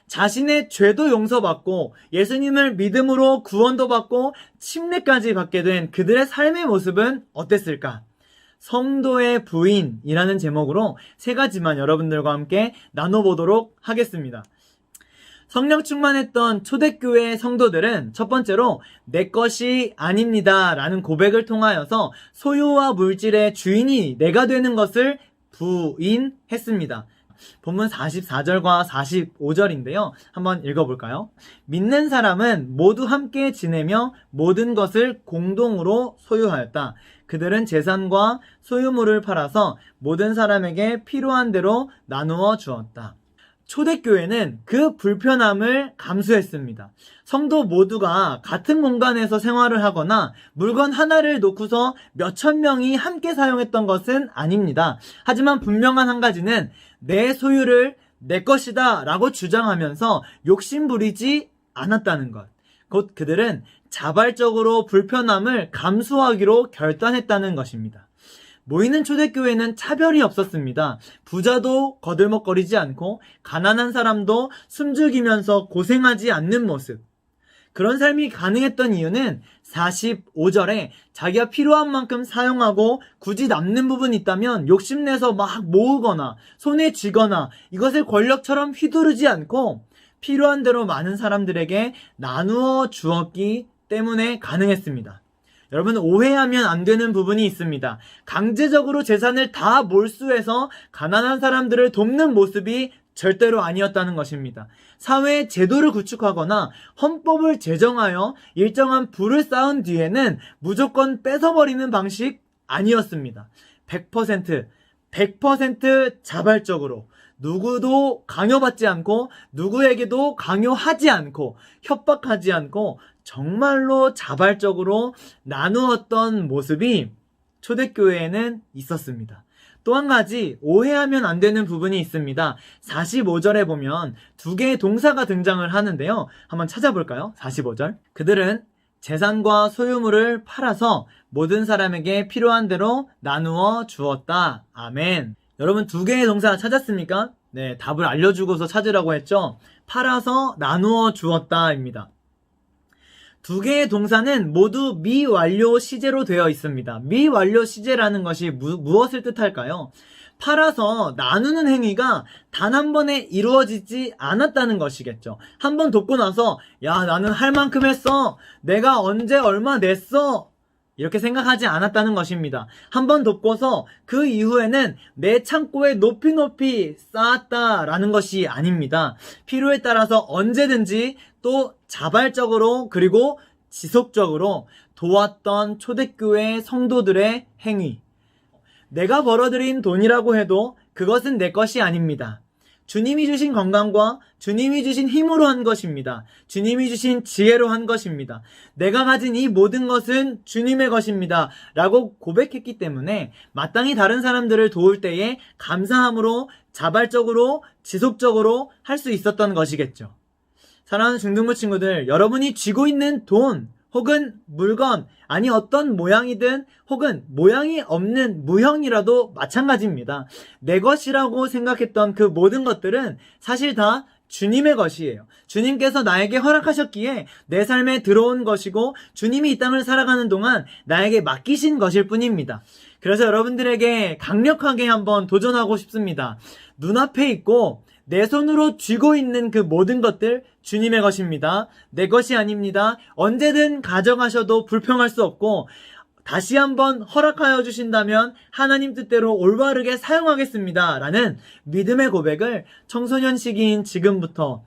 자신의 죄도 용서받고 예수님을 믿음으로 구원도 받고 침례까지 받게 된 그들의 삶의 모습은 어땠을까? 성도의 부인이라는 제목으로 세 가지만 여러분들과 함께 나눠보도록 하겠습니다. 성령 충만했던 초대교회 성도들은 첫 번째로 내 것이 아닙니다 라는 고백을 통하여서 소유와 물질의 주인이 내가 되는 것을 부인했습니다. 본문 44절과 45절인데요. 한번 읽어볼까요? 믿는 사람은 모두 함께 지내며 모든 것을 공동으로 소유하였다. 그들은 재산과 소유물을 팔아서 모든 사람에게 필요한 대로 나누어 주었다. 초대교회는 그 불편함을 감수했습니다. 성도 모두가 같은 공간에서 생활을 하거나 물건 하나를 놓고서 몇천 명이 함께 사용했던 것은 아닙니다. 하지만 분명한 한 가지는 내 소유를 내 것이다 라고 주장하면서 욕심 부리지 않았다는 것. 곧 그들은 자발적으로 불편함을 감수하기로 결단했다는 것입니다. 모이는 초대교회는 차별이 없었습니다. 부자도 거들먹거리지 않고 가난한 사람도 숨죽이면서 고생하지 않는 모습. 그런 삶이 가능했던 이유는 45절에 자기가 필요한 만큼 사용하고 굳이 남는 부분이 있다면 욕심내서 막 모으거나 손에 쥐거나 이것을 권력처럼 휘두르지 않고 필요한 대로 많은 사람들에게 나누어 주었기 때문에 가능했습니다. 여러분, 오해하면 안 되는 부분이 있습니다. 강제적으로 재산을 다 몰수해서 가난한 사람들을 돕는 모습이 절대로 아니었다는 것입니다. 사회의 제도를 구축하거나 헌법을 제정하여 일정한 부를 쌓은 뒤에는 무조건 뺏어버리는 방식 아니었습니다. 100% 자발적으로 누구도 강요받지 않고 누구에게도 강요하지 않고 협박하지 않고 정말로 자발적으로 나누었던 모습이 초대교회에는 있었습니다. 또 한 가지 오해하면 안 되는 부분이 있습니다. 45절에 보면 두 개의 동사가 등장을 하는데요. 한번 찾아볼까요? 45절. 그들은 재산과 소유물을 팔아서 모든 사람에게 필요한 대로 나누어 주었다. 아멘. 여러분, 두 개의 동사 찾았습니까? 네, 답을 알려주고서 찾으라고 했죠. 팔아서 나누어 주었다입니다. 두 개의 동사는 모두 미완료 시제로 되어 있습니다. 미완료 시제라는 것이 무엇을 뜻할까요? 팔아서 나누는 행위가 단 한 번에 이루어지지 않았다는 것이겠죠. 한 번 돕고 나서 야, 나는 할 만큼 했어. 내가 언제 얼마 냈어. 이렇게 생각하지 않았다는 것입니다. 한 번 돕고서 그 이후에는 내 창고에 높이 쌓았다라는 것이 아닙니다. 필요에 따라서 언제든지 또 자발적으로 그리고 지속적으로 도왔던 초대교회 성도들의 행위. 내가 벌어들인 돈이라고 해도 그것은 내 것이 아닙니다. 주님이 주신 건강과 주님이 주신 힘으로 한 것입니다. 주님이 주신 지혜로 한 것입니다. 내가 가진 이 모든 것은 주님의 것입니다. 라고 고백했기 때문에 마땅히 다른 사람들을 도울 때에 감사함으로 자발적으로 지속적으로 할 수 있었던 것이겠죠. 사랑하는 중등부 친구들, 여러분이 쥐고 있는 돈 혹은 물건, 아니 어떤 모양이든 혹은 모양이 없는 무형이라도 마찬가지입니다. 내 것이라고 생각했던 그 모든 것들은 사실 다 주님의 것이에요. 주님께서 나에게 허락하셨기에 내 삶에 들어온 것이고 주님이 이 땅을 살아가는 동안 나에게 맡기신 것일 뿐입니다. 그래서 여러분들에게 강력하게 한번 도전하고 싶습니다. 눈앞에 있고 내 손으로 쥐고 있는 그 모든 것들 주님의 것입니다. 내 것이 아닙니다. 언제든 가져가셔도 불평할 수 없고 다시 한번 허락하여 주신다면 하나님 뜻대로 올바르게 사용하겠습니다. 라는 믿음의 고백을 청소년 시기인 지금부터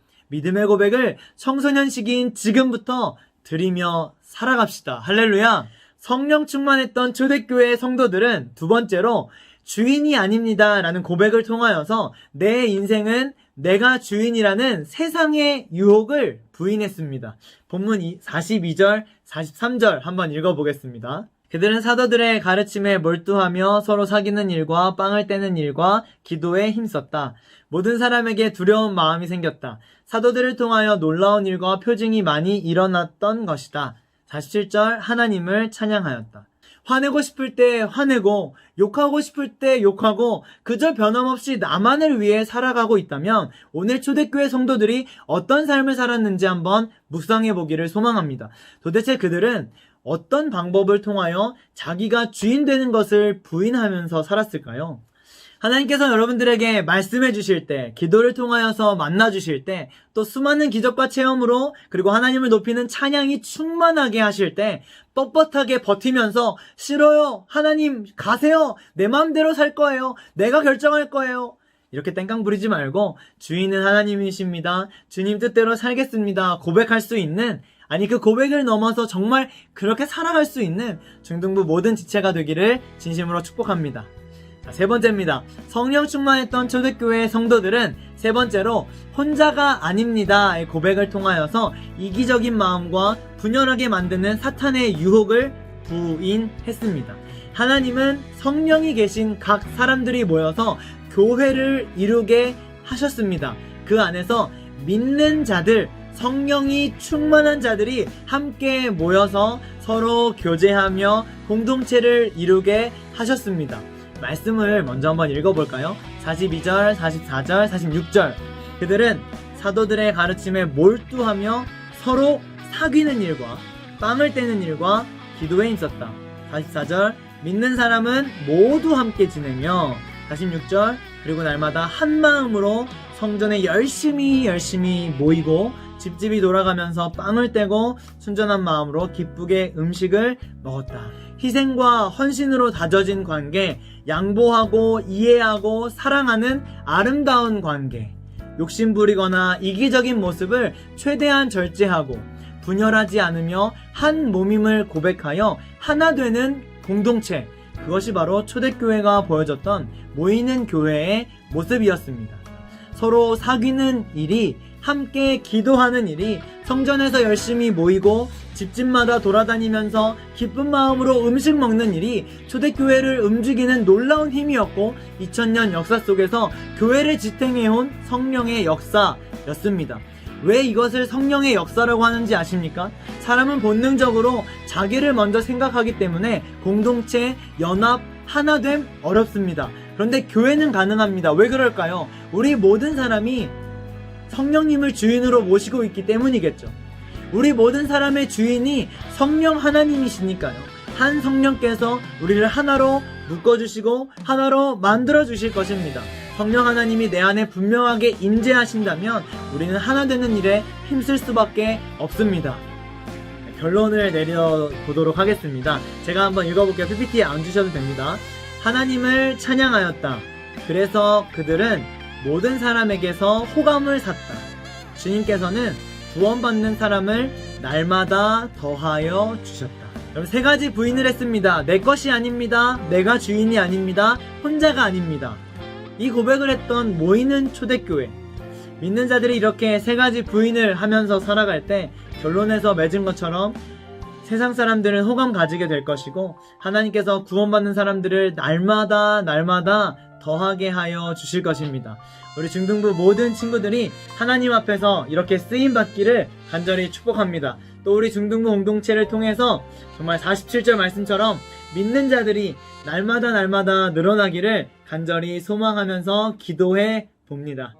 드리며 살아갑시다. 할렐루야. 성령 충만했던 초대교회 성도들은 두 번째로 주인이 아닙니다 라는 고백을 통하여서 내 인생은 내가 주인이라는 세상의 유혹을 부인했습니다. 본문 42절, 43절 한번 읽어보겠습니다. 그들은 사도들의 가르침에 몰두하며 서로 사귀는 일과 빵을 떼는 일과 기도에 힘썼다. 모든 사람에게 두려운 마음이 생겼다. 사도들을 통하여 놀라운 일과 표징이 많이 일어났던 것이다. 47절 하나님을 찬양하였다. 화내고 싶을 때 화내고 욕하고 싶을 때 욕하고 그저 변함없이 나만을 위해 살아가고 있다면 오늘 초대교회 성도들이 어떤 삶을 살았는지 한번 묵상해 보기를 소망합니다. 도대체 그들은 어떤 방법을 통하여 자기가 주인 되는 것을 부인하면서 살았을까요? 하나님께서 여러분들에게 말씀해 주실 때, 기도를 통하여서 만나 주실 때, 또 수많은 기적과 체험으로 그리고 하나님을 높이는 찬양이 충만하게 하실 때 뻣뻣하게 버티면서 싫어요, 하나님 가세요, 내 마음대로 살 거예요, 내가 결정할 거예요, 이렇게 땡깡 부리지 말고 주인은 하나님이십니다, 주님 뜻대로 살겠습니다 고백할 수 있는, 아니 그 고백을 넘어서 정말 그렇게 살아갈 수 있는 중등부 모든 지체가 되기를 진심으로 축복합니다. 세 번째입니다. 성령 충만했던 초대교회 성도들은 세 번째로 혼자가 아닙니다의 고백을 통하여서 이기적인 마음과 분열하게 만드는 사탄의 유혹을 부인했습니다. 하나님은 성령이 계신 각 사람들이 모여서 교회를 이루게 하셨습니다. 그 안에서 믿는 자들, 성령이 충만한 자들이 함께 모여서 서로 교제하며 공동체를 이루게 하셨습니다. 말씀을 먼저 한번 읽어볼까요? 42절, 44절, 46절. 그들은 사도들의 가르침에 몰두하며 서로 사귀는 일과 빵을 떼는 일과 기도에 힘썼다. 44절, 믿는 사람은 모두 함께 지내며. 46절, 그리고 날마다 한 마음으로 성전에 열심히 모이고 집집이 돌아가면서 빵을 떼고 순전한 마음으로 기쁘게 음식을 먹었다. 희생과 헌신으로 다져진 관계, 양보하고 이해하고 사랑하는 아름다운 관계, 욕심부리거나 이기적인 모습을 최대한 절제하고 분열하지 않으며 한 몸임을 고백하여 하나 되는 공동체, 그것이 바로 초대교회가 보여줬던 모이는 교회의 모습이었습니다. 서로 사귀는 일이, 함께 기도하는 일이, 성전에서 열심히 모이고 집집마다 돌아다니면서 기쁜 마음으로 음식 먹는 일이 초대교회를 움직이는 놀라운 힘이었고 2000년 역사 속에서 교회를 지탱해온 성령의 역사였습니다. 왜 이것을 성령의 역사라고 하는지 아십니까? 사람은 본능적으로 자기를 먼저 생각하기 때문에 공동체, 연합, 하나됨 어렵습니다. 그런데 교회는 가능합니다. 왜 그럴까요? 우리 모든 사람이 성령님을 주인으로 모시고 있기 때문이겠죠. 우리 모든 사람의 주인이 성령 하나님이시니까요. 한 성령께서 우리를 하나로 묶어주시고 하나로 만들어주실 것입니다. 성령 하나님이 내 안에 분명하게 임재하신다면 우리는 하나 되는 일에 힘쓸 수밖에 없습니다. 결론을 내려보도록 하겠습니다. 제가 한번 읽어볼게요. PPT에 안 주셔도 됩니다. 하나님을 찬양하였다. 그래서 그들은 모든 사람에게서 호감을 샀다. 주님께서는 구원받는 사람을 날마다 더하여 주셨다. 여러분, 세 가지 부인을 했습니다. 내 것이 아닙니다. 내가 주인이 아닙니다. 혼자가 아닙니다. 이 고백을 했던 모이는 초대교회, 믿는 자들이 이렇게 세 가지 부인을 하면서 살아갈 때 결론에서 맺은 것처럼 세상 사람들은 호감 가지게 될 것이고 하나님께서 구원받는 사람들을 날마다 더하게 하여 주실 것입니다. 우리 중등부 모든 친구들이 하나님 앞에서 이렇게 쓰임받기를 간절히 축복합니다. 또 우리 중등부 공동체를 통해서 정말 47절 말씀처럼 믿는 자들이 날마다 늘어나기를 간절히 소망하면서 기도해 봅니다.